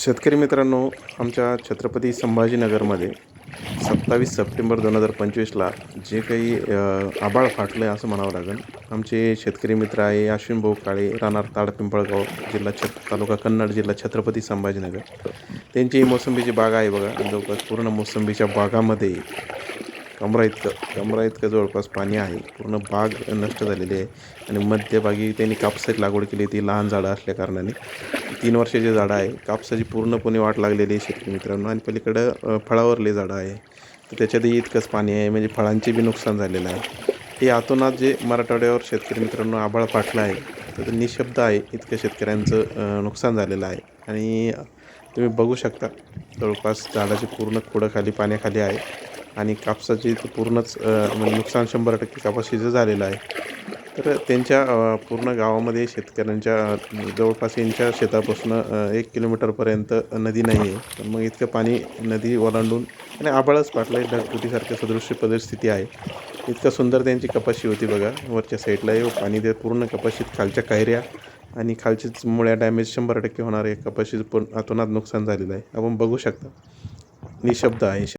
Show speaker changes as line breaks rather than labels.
शेतकरी मित्रांनो, आमच्या छत्रपती संभाजीनगरमध्ये 27 सप्टेंबर 2025ला जे काही आभाळ फाटलं आहे असं म्हणावं लागेल. आमचे शेतकरी मित्र आहे अश्विन भाऊ काळे, राहणार ताडपिंपळगाव, तालुका कन्नड, जिल्हा छत्रपती संभाजीनगर. त्यांची ही मोसंबीची बाग आहे बघा. जवळपास पूर्ण मोसंबीच्या बागामध्ये कमरा इतकं जवळपास पाणी आहे. पूर्ण बाग नष्ट झालेली आहे आणि मध्यभागी त्यांनी कापसाची लागवड केली. ती लहान झाडं असल्याकारणाने 3 वर्षाची झाडं आहे. कापसाची पूर्णपणे वाट लागलेली आहे शेतकरी मित्रांनो. आणि पलीकडं फळावरली झाडं आहे, तर त्याच्यातही इतकंच पाणी आहे, म्हणजे फळांचे बी नुकसान झालेलं आहे. हे अतोनात जे मराठवाड्यावर शेतकरी मित्रांनो आभाळ फाटलं आहे, तर ते निःशब्द आहे. इतकं शेतकऱ्यांचं नुकसान झालेलं आहे. आणि तुम्ही बघू शकता, जवळपास झाडाची पूर्ण खोडं खाली पाण्याखाली आहे आणि कापसाची तर पूर्णच म्हणजे नुकसान 100% कपाशीचं झालेलं आहे. तर त्यांच्या पूर्ण गावामध्ये शेतकऱ्यांच्या जवळपास यांच्या शेतापासून 1 किलोमीटरपर्यंत नदी नाही आहे. पण मग इतकं पाणी नदी ओलांडून आणि आभाळच फाटलं आहे. ढगफुटीसारखं सदृश्य परिस्थिती आहे. इतकं सुंदर त्यांची कपाशी होती बघा. वरच्या साईडला आहे पाणी ते पूर्ण कपाशीत खालच्या कैऱ्या आणि खालचीच मुळ्या डॅमेज 100% होणार आहे. कपाशीचं पूर्ण अतोनात नुकसान झालेलं आहे. आपण बघू शकता. निशब्द आहे.